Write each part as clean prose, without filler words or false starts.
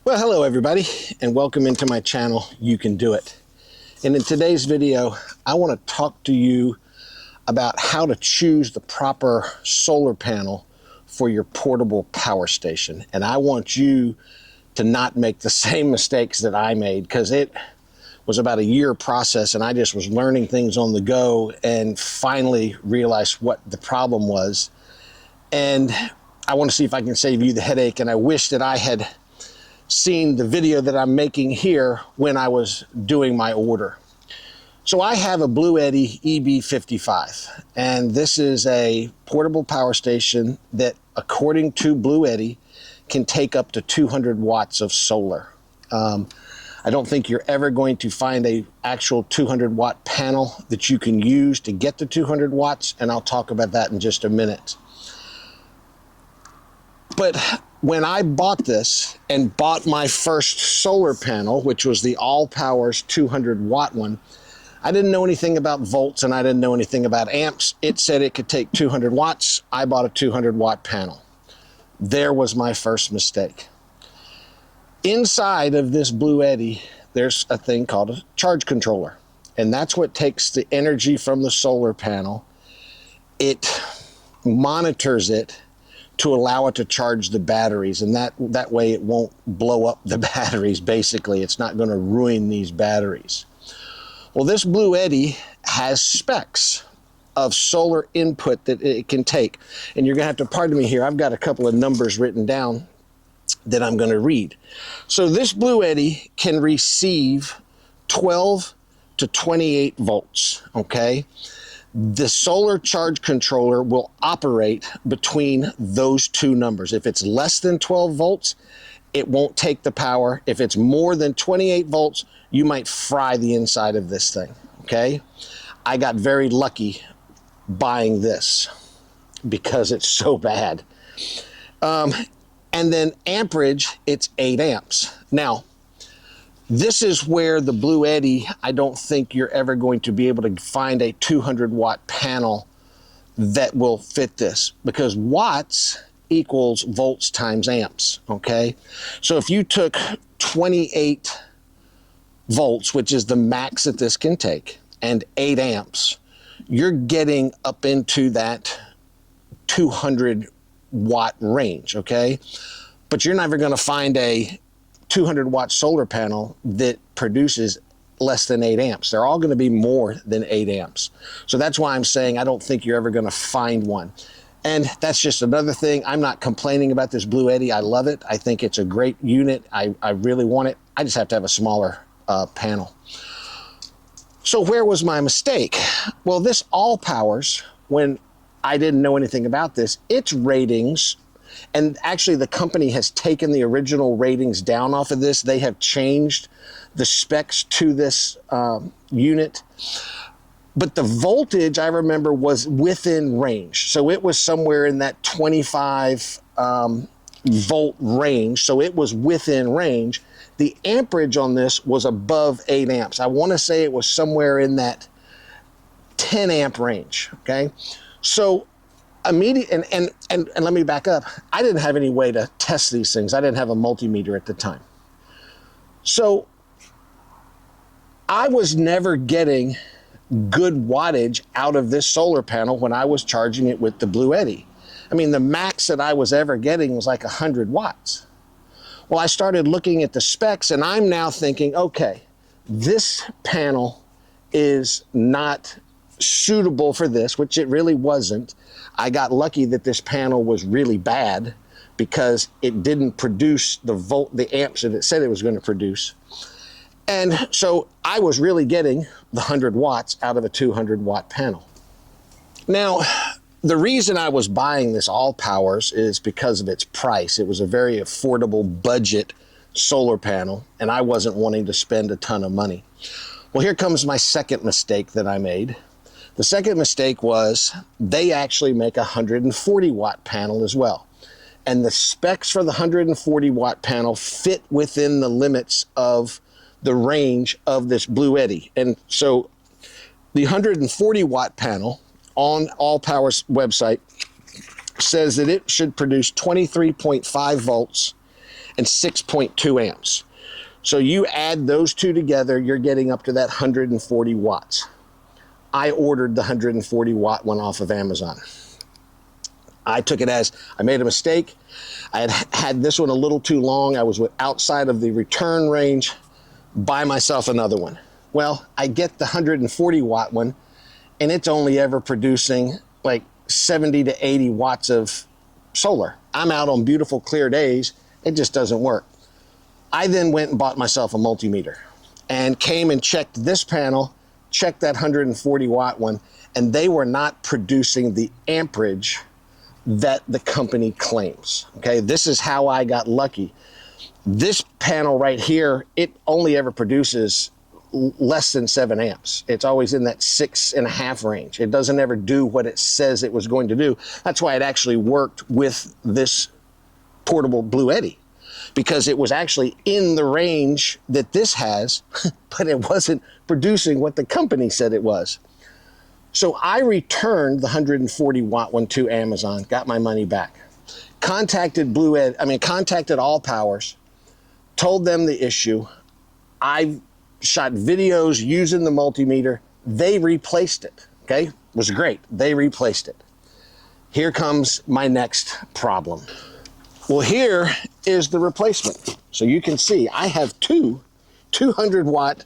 Well, hello everybody, and welcome into my channel, You Can Do It. And in today's video, I want to talk to you about how to choose the proper solar panel for your portable power station. And I want you to not make the same mistakes that I made, because it was about a year process and I just was learning things on the go and finally realized what the problem was. And I want to see if I can save you the headache, and I wish that I had seen the video that I'm making here when I was doing my order. So I have a bluetti EB55, and this is a portable power station that, according to bluetti, can take up to 200 watts of solar. I don't think you're ever going to find an actual 200 watt panel that you can use to get to 200 watts, and I'll talk about that in just a minute. But when I bought this and bought my first solar panel, which was the AllPowers 200 watt one, I didn't know anything about volts and I didn't know anything about amps. It said it could take 200 watts. I bought a 200 watt panel. There was my first mistake. Inside of this bluetti, there's a thing called a charge controller, and that's what takes the energy from the solar panel. It monitors it to allow it to charge the batteries, and that way it won't blow up the batteries. Basically, it's not going to ruin these batteries. Well, this bluetti has specs of solar input that it can take, and you're going to have to pardon me here. I've got a couple of numbers written down that I'm going to read. So this bluetti can receive 12 to 28 volts, okay? The solar charge controller will operate between those two numbers. If it's less than 12 volts, it won't take the power. If it's more than 28 volts, you might fry the inside of this thing, okay? I got very lucky buying this because it's so bad. And then amperage, it's 8 amps. Now, this is where the bluetti, I don't think you're ever going to be able to find a 200 watt panel that will fit this, because watts equals volts times amps, okay? So if you took 28 volts, which is the max that this can take, and 8 amps, you're getting up into that 200 watt range, okay? But you're never going to find a 200 watt solar panel that produces less than 8 amps. They're all going to be more than 8 amps. So that's why I'm saying I don't think you're ever going to find one. And that's just another thing. I'm not complaining about this bluetti. I love it. I think it's a great unit. I really want it. I just have to have a smaller panel. So where was my mistake? Well, this AllPowers, when I didn't know anything about this, its ratings, and actually the company has taken the original ratings down off of this. They have changed the specs to this unit. But the voltage, I remember, was within range. So it was somewhere in that 25 volt range. So it was within range. The amperage on this was above 8 amps. I want to say it was somewhere in that 10 amp range, okay? So immediate, and let me back up. I didn't have any way to test these things. I didn't have a multimeter at the time. So I was never getting good wattage out of this solar panel when I was charging it with the bluetti. I mean, the max that I was ever getting was like 100 watts. Well, I started looking at the specs, and I'm now thinking, okay, this panel is not suitable for this, which it really wasn't. I got lucky that this panel was really bad because it didn't produce the amps that it said it was going to produce. And so I was really getting the 100 watts out of a 200 watt panel. Now, the reason I was buying this AllPowers is because of its price. It was a very affordable budget solar panel, and I wasn't wanting to spend a ton of money. Well, here comes my second mistake that I made. The second mistake was they actually make a 140 watt panel as well. And the specs for the 140 watt panel fit within the limits of the range of this bluetti. And so the 140 watt panel on AllPowers website says that it should produce 23.5 volts and 6.2 amps. So you add those two together, you're getting up to that 140 watts. I ordered the 140 watt one off of Amazon. I took it as I made a mistake. I had this one a little too long. I was outside of the return range. Buy myself another one. Well, I get the 140 watt one, and it's only ever producing like 70 to 80 watts of solar. I'm out on beautiful clear days. It just doesn't work. I then went and bought myself a multimeter and came and checked this panel, checked that 140 watt one, and they were not producing the amperage that the company claims. Okay, this is how I got lucky. This panel right here, it only ever produces less than 7 amps. It's always in that 6.5 range. It doesn't ever do what it says it was going to do. That's why it actually worked with this portable bluetti, because it was actually in the range that this has, but it wasn't producing what the company said it was. So I returned the 140 watt one to Amazon, got my money back. Contacted AllPowers, told them the issue. I shot videos using the multimeter. They replaced it, okay? It was great. They replaced it. Here comes my next problem. Well, here is the replacement. So you can see I have two 200 watt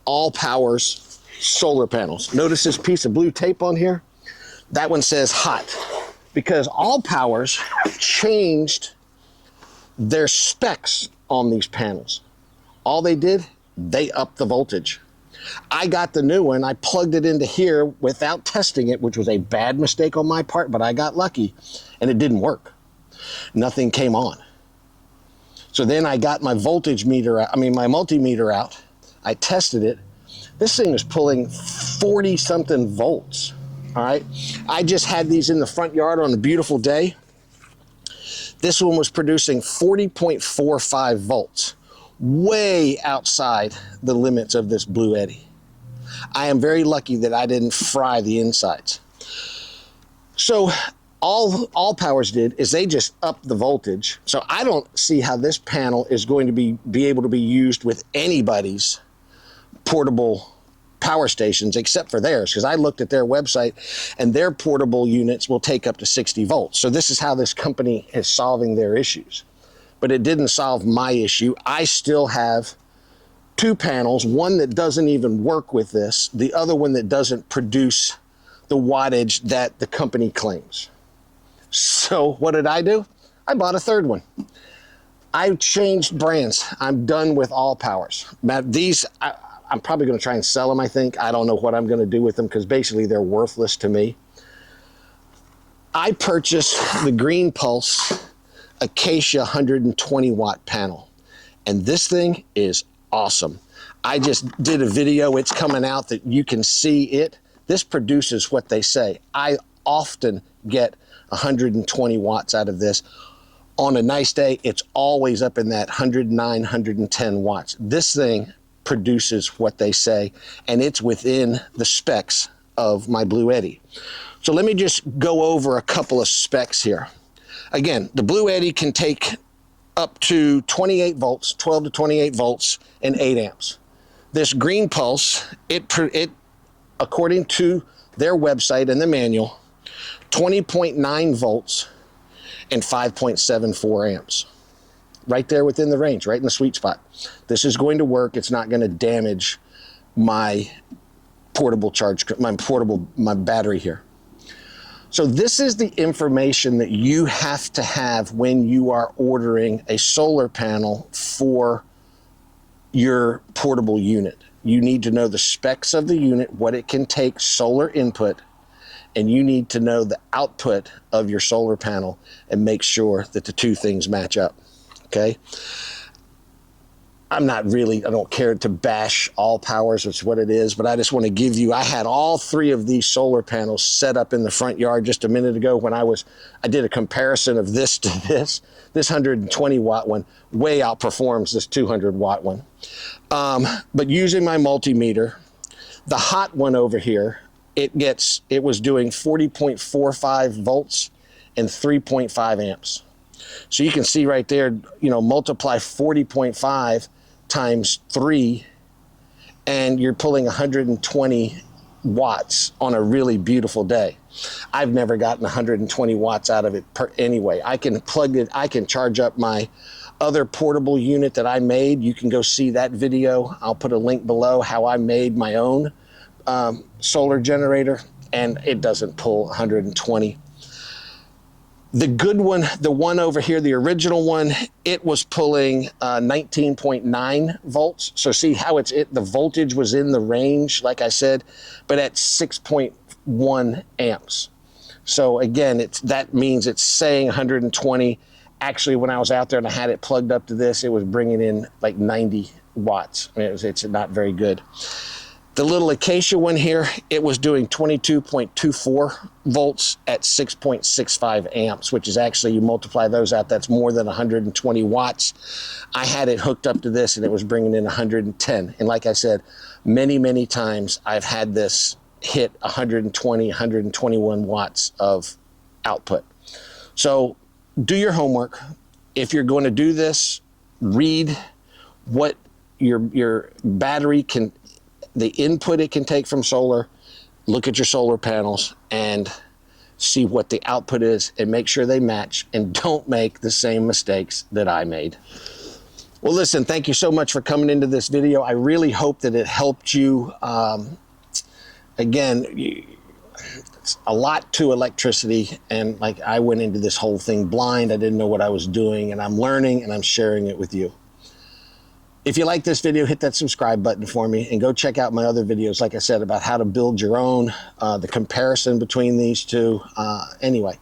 AllPowers solar panels. Notice this piece of blue tape on here? That one says hot, because AllPowers changed their specs on these panels. All they did, they upped the voltage. I got the new one, I plugged it into here without testing it, which was a bad mistake on my part, but I got lucky and it didn't work. Nothing came on. So then I got my my multimeter out. I tested it. This thing is pulling 40 something volts. All right. I just had these in the front yard on a beautiful day. This one was producing 40.45 volts, way outside the limits of this bluetti. I am very lucky that I didn't fry the insides. So AllPowers did is they just upped the voltage. So I don't see how this panel is going to be able to be used with anybody's portable power stations except for theirs, because I looked at their website and their portable units will take up to 60 volts. So this is how this company is solving their issues. But it didn't solve my issue. I still have two panels, one that doesn't even work with this, the other one that doesn't produce the wattage that the company claims. So what did I do? I bought a third one. I changed brands. I'm done with AllPowers. These, I'm probably going to try and sell them, I think. I don't know what I'm going to do with them because basically they're worthless to me. I purchased the Green Pulse Acacia 120 watt panel, and this thing is awesome. I just did a video. It's coming out that you can see it. This produces what they say. I often get 120 watts out of this. On a nice day, it's always up in that 109, 110 watts. This thing produces what they say, and it's within the specs of my bluetti. So let me just go over a couple of specs here. Again, the bluetti can take up to 28 volts, 12 to 28 volts, and 8 amps. This Green Pulse, it according to their website and the manual, 20.9 volts and 5.74 amps. Right there within the range, right in the sweet spot. This is going to work. It's not going to damage my portable charge, my battery here. So this is the information that you have to have when you are ordering a solar panel for your portable unit. You need to know the specs of the unit, what it can take, solar input, and you need to know the output of your solar panel and make sure that the two things match up, okay? I don't care to bash AllPowers, it's what it is, but I just want to give you, I had all three of these solar panels set up in the front yard just a minute ago when I did a comparison of this to this. This 120 watt one way outperforms this 200 watt one. But using my multimeter, the hot one over here, it was doing 40.45 volts and 3.5 amps. So you can see right there, you know, multiply 40.5 times 3, and you're pulling 120 watts on a really beautiful day. I've never gotten 120 watts out of it anyway. I can plug it, I can charge up my other portable unit that I made. You can go see that video. I'll put a link below how I made my own solar generator, and it doesn't pull 120. The good one, the one over here, the original one, it was pulling 19.9 volts. So see how the voltage was in the range, like I said, but at 6.1 amps. So again, that means it's saying 120. Actually, when I was out there and I had it plugged up to this, it was bringing in like 90 watts. I mean, it's not very good. The little Acacia one here, it was doing 22.24 volts at 6.65 amps, which is actually, you multiply those out, that's more than 120 watts. I had it hooked up to this and it was bringing in 110. And like I said, many, many times I've had this hit 120, 121 watts of output. So do your homework. If you're going to do this, read what your battery can, the input it can take from solar, look at your solar panels and see what the output is and make sure they match, and don't make the same mistakes that I made. Well, listen, thank you so much for coming into this video. I really hope that it helped you. Again, it's a lot to electricity, and like I went into this whole thing blind. I didn't know what I was doing, and I'm learning and I'm sharing it with you. If you like this video, hit that subscribe button for me and go check out my other videos, like I said, about how to build your own, the comparison between these two. Anyway,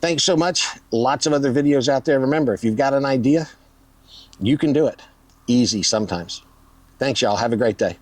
thanks so much. Lots of other videos out there. Remember, if you've got an idea, you can do it. Easy sometimes. Thanks, y'all. Have a great day.